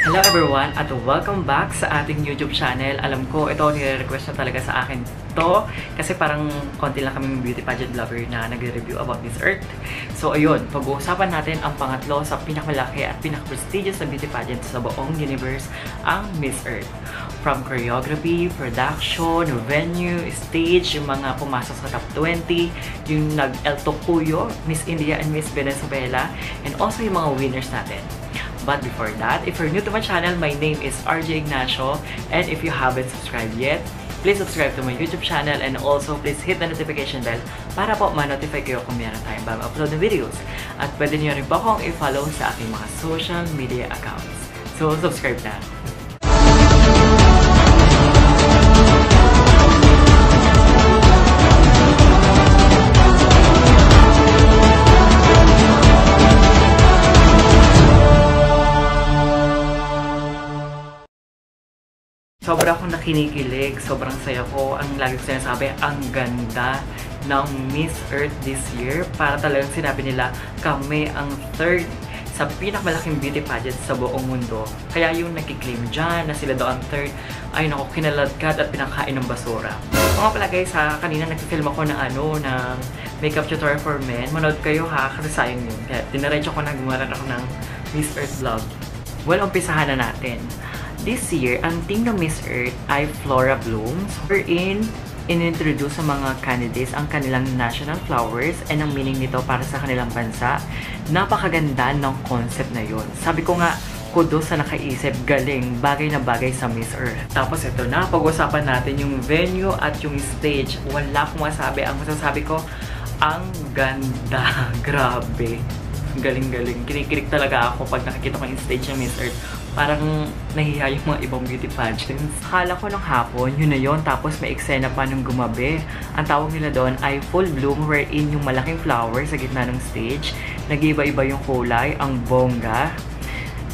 Hello everyone at welcome back sa ating YouTube channel. Alam ko ito nire-request na talaga sa akin to kasi parang konti lang kaming beauty pageant lover na nagre-review about Miss Earth. So ayun, pag-uusapan natin ang pangatlo sa pinakamalaki at pinaka-prestigious na beauty pageant sa buong universe, ang Miss Earth. From choreography, production, venue, stage, yung mga pumasok sa top 20, yung nag-El Tocuyo, Miss India and Miss Venezuela, and also yung mga winners natin. But before that, if you're new to my channel, my name is RJ Ignacio, and if you haven't subscribed yet, please subscribe to my YouTube channel and also please hit the notification bell para po ma-notify kayo kung meron tayong bagong upload na videos. At pwede niyo rin po akong i-follow sa aking mga social media accounts. So, subscribe na! Sobra akong nakinikilig, sobrang saya ko. Ang lagi ko sinasabi, ang ganda ng Miss Earth this year. Para talagang sinabi nila, kami ang third sa pinakamalaking beauty pageant sa buong mundo. Kaya yung nagkiklaim dyan na sila daw ang third, ay naku, kinaladkad at pinakain ng basura. Mga pala guys, kanina nagfilm ako ng ng makeup tutorial for men. Manood kayo ha, kasi sayang yun. Kaya dinaretso ko na gumawa ako ng Miss Earth vlog. Well, umpisahan na natin. This year, ang team ng Miss Earth ay Flora Blooms, wherein inintroduce sa mga candidates ang kanilang national flowers and ang meaning nito para sa kanilang bansa. Napakaganda ng concept na yun. Sabi ko nga, kudos sa nakaisip, galing, bagay na bagay sa Miss Earth. Tapos ito na, pag-usapan natin yung venue at yung stage. Wala akong masabi. Ang masasabi ko, ang ganda. Grabe. Galing-galing. Kinikilig talaga ako pag nakikita ko yung stage ng Miss Earth. Parang nahihiya yung mga ibang beauty pageants. Akala ko nung hapon, yun na yun. Tapos may eksena pa nung gumabi. Ang tawag nila doon ay full bloom, wherein yung malaking flower sa gitna ng stage. Nag-iba-iba yung kulay, ang bongga.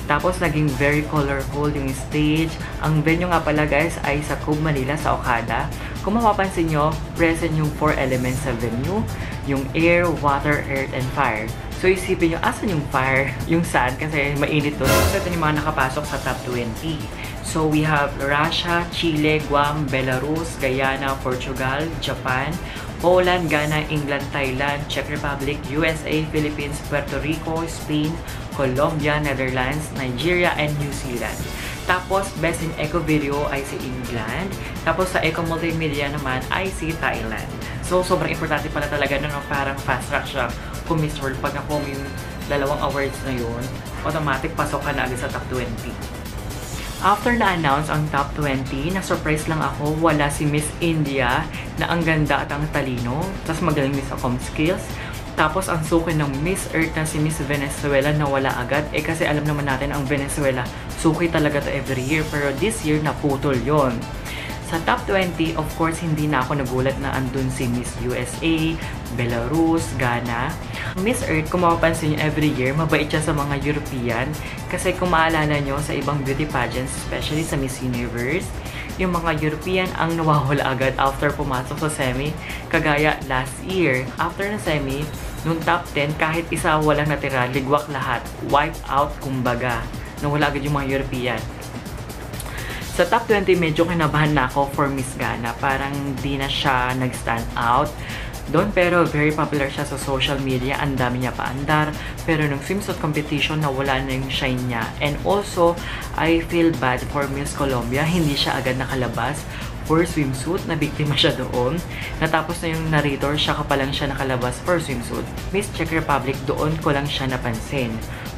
Tapos naging very colorful yung stage. Ang venue nga pala guys ay sa Cube Manila sa Okada. Kung mapapansin nyo, present yung 4 elements sa venue. Yung air, water, earth, and fire. So isipin nyo, asan yung fire? Yung sand kasi mainit doon. So ito yung mga nakapasok sa top 20. So we have Russia, Chile, Guam, Belarus, Guyana, Portugal, Japan, Poland, Ghana, England, Thailand, Czech Republic, USA, Philippines, Puerto Rico, Spain, Colombia, Netherlands, Nigeria, and New Zealand. Tapos, Best in Eco Video ay si England. Tapos, sa Eco Multimedia naman ay si Thailand. So, sobrang importante pala talaga na parang fast track siya kung Miss World. Pag nakuha yung dalawang awards na yun, automatic pasok ka na agad sa top 20. After na-announce ang top 20, na-surprise lang ako, wala si Miss India na ang ganda at ang talino. Tapos magaling din sa com skills. Tapos ang suki ng Miss Earth na si Miss Venezuela na wala agad. Kasi alam naman natin ang Venezuela, suki talaga to every year. Pero this year, naputol yon. Sa top 20, of course, hindi na ako nagulat na andun si Miss USA, Belarus, Ghana. Miss Earth, kung mapapansin nyo every year, mabait siya sa mga European. Kasi kung maalala nyo sa ibang beauty pageants, especially sa Miss Universe, yung mga European ang nawawala agad after pumasok sa semi. Kagaya last year, after na semi, nung top 10, kahit isa walang natira, ligwak lahat. Wipe out, kumbaga. Nawala agad yung mga European. Sa top 20, medyo kinabahan na ako for Miss Ghana. Parang di na siya nag-stand out doon, pero very popular siya sa social media. Ang dami niya paandar. Pero nung swimsuit competition, nawala na yung shine niya. And also, I feel bad for Miss Colombia. Hindi siya agad nakalabas for swimsuit. Nabiktima siya doon. Natapos na yung narrator, siya ka pa lang siya nakalabas for swimsuit. Miss Czech Republic, doon ko lang siya napansin.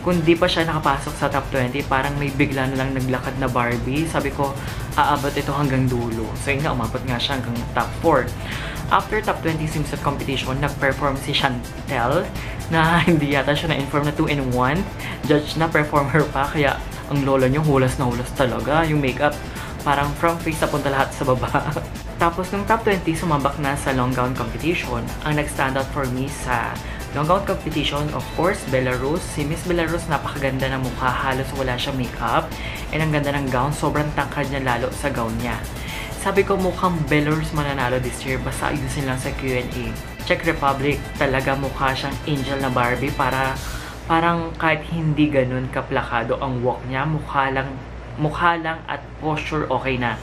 Kung di pa siya nakapasok sa top 20, parang may bigla na lang naglakad na Barbie. Sabi ko, aabot ito hanggang dulo. So yun nga, umabot nga siya hanggang top 4. After top 20 swimsuit competition, nag-perform si Chantel na hindi yata siya na-inform na 2-in-1. Judge na performer pa, kaya ang lola niyo hulas na hulas talaga. Yung makeup, parang from face na punta lahat sa baba. Tapos nung top 20, sumabak na sa long gown competition. Ang nag-stand out for me sa long gown competition, of course, Belarus. Si Miss Belarus, napakaganda ng mukha. Halos wala siyang makeup. And ang ganda ng gown. Sobrang tangkad niya lalo sa gown niya. Sabi ko mukhang Belarus mananalo this year. Basta ayusin lang sa Q&A. Czech Republic, talaga mukha siyang angel na Barbie para Parang kahit hindi ganun kaplakado ang walk niya, mukha lang at posture okay na.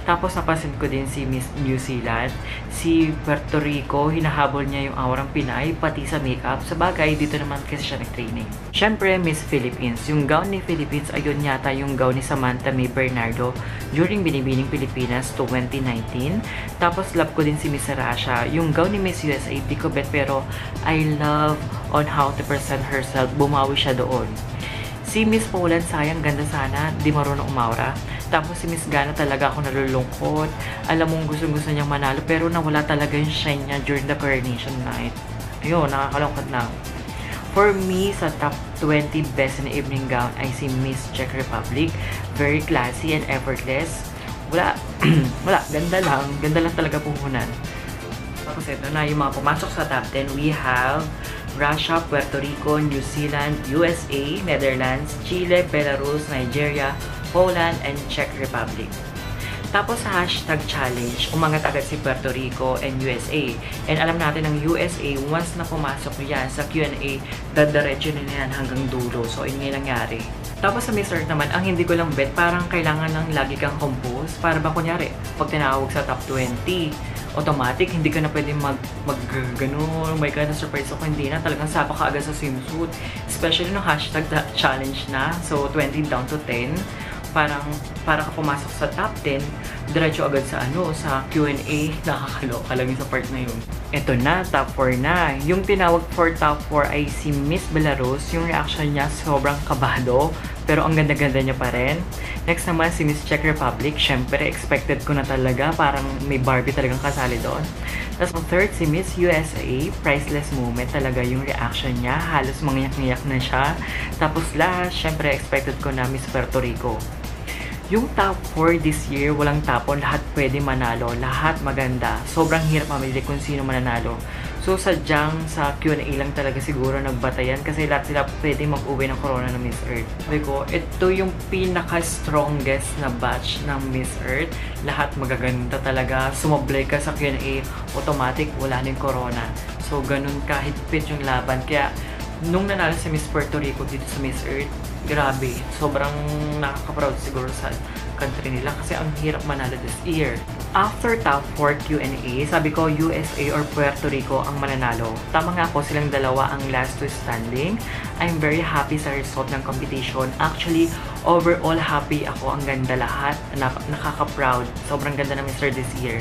Tapos napansin ko din si Miss New Zealand, si Puerto Rico, hinahabol niya yung aurang Pinay, pati sa makeup. Sa bagay, dito naman kasi siya nag-training. Siyempre, Miss Philippines. Yung gown ni Philippines, ayun yata yung gown ni Samantha May Bernardo during Binibining Pilipinas 2019. Tapos love ko din si Miss Rasha. Yung gown ni Miss USA, di ko bet, pero I love on how to present herself. Bumawi siya doon. Si Miss Poland, sayang, ganda sana, di marunong umaura. Tapos si Miss Gana talaga ako nalulungkot. Alam mong gusto niyang manalo pero nawala talaga yung shine niya during the coronation night. Ayun, nakakalungkot na. For me, sa top 20 best in the evening gown ay si Miss Czech Republic. Very classy and effortless. Wala, ganda lang. Ganda lang talaga puhunan. Tapos ito na yung mga pumasok sa top 10. We have Russia, Puerto Rico, New Zealand, USA, Netherlands, Chile, Belarus, Nigeria, Poland, and Czech Republic. Tapos sa hashtag challenge, umangat agad si Puerto Rico and USA. And alam natin ng USA, once na pumasok yan sa Q&A, dadiretso na yan hanggang dulo. So, yun nga nangyari. Tapos sa Miss Earth naman, ang hindi ko lang bet, parang kailangan lang lagi kang compose. Para ba kunyari, pag tinawag sa top 20, automatic, hindi ka na pwede ganun, may ka na surprise ako, hindi na, talagang sapa ka agad sa swimsuit. Especially no hashtag challenge na, so 20 down to 10. Parang, para ka pumasok sa top 10, diretso agad sa sa Q&A, nakakaloka lang yung sa part na yun. Eto na, top 4 na. Yung tinawag for top 4 ay si Miss Belarus. Yung reaction niya, sobrang kabado, pero ang ganda-ganda niya pa rin. Next naman, si Miss Czech Republic. Syempre, expected ko na talaga, parang may Barbie talagang kasali doon. Tapos, third, si Miss USA. Priceless moment talaga yung reaction niya. Halos mangyak-ngyak na siya. Tapos last, syempre, expected ko na Miss Puerto Rico. Yung top 4 this year, walang tapon, lahat pwede manalo, lahat maganda. Sobrang hirap mamili kung sino mananalo. So, sadyang sa Q&A lang talaga siguro nagbatayan kasi lahat sila pwede mag-uwi ng corona ng Miss Earth. Sabi ko, ito yung pinaka-strongest na batch ng Miss Earth. Lahat magaganda talaga. Sumablay ka sa Q&A, automatic, wala na yung corona. So, ganun kahigpit yung laban. Kaya, nung nanalo si Miss Puerto Rico dito sa Miss Earth, grabe, sobrang nakaka-proud siguro sa country nila kasi ang hirap manalo this year. After top 4 Q&A, sabi ko USA or Puerto Rico ang mananalo. Tama nga po, silang dalawa ang last two standing. I'm very happy sa result ng competition. Actually, overall happy ako. Ang ganda lahat. Nakaka-proud. Sobrang ganda ng Miss Earth this year.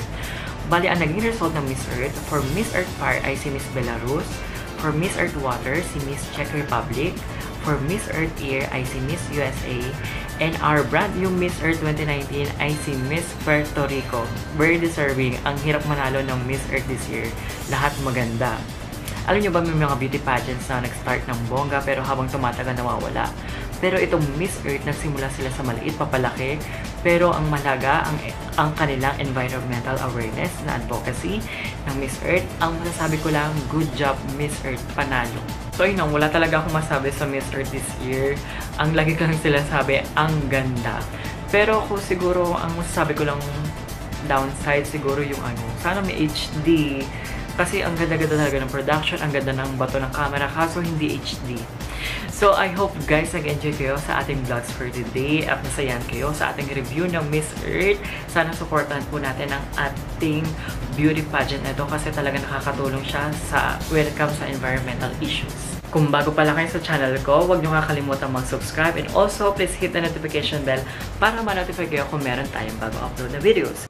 Bali, ang naging result ng Miss Earth, for Miss Earth Fire ay si Miss Belarus. For Miss Earth Water, si Miss Czech Republic. For Miss Earth Air ay si Miss USA. And our brand new Miss Earth 2019 ay si Miss Puerto Rico. Very deserving. Ang hirap manalo ng Miss Earth this year. Lahat maganda. Alam nyo ba, may mga beauty pageants na nag-start ng bongga pero habang tumatagal nawawala. Pero itong Miss Earth, nagsimula sila sa maliit, papalaki. Pero ang malaga, ang kanilang environmental awareness na advocacy ng Miss Earth. Ang masasabi ko lang, good job Miss Earth, panalo. So yun, wala talaga akong masabi sa Miss Earth this year. Ang lagi ko lang sila sabi, ang ganda. Pero ako siguro, ang masasabi ko lang downside siguro yung sana may HD. Kasi ang ganda-ganda talaga ng production, ang ganda ng bato ng camera, kaso hindi HD. So, I hope guys nag-enjoy kayo sa ating vlogs for today at nasayan kayo sa ating review ng Miss Earth. Sana supportahan po natin ang ating beauty pageant na ito kasi talaga nakakatulong siya when it comes sa environmental issues. Kung bago pala kayo sa channel ko, huwag niyo kakalimutan mag-subscribe and also please hit the notification bell para ma-notify kayo kung meron tayong bago upload na videos.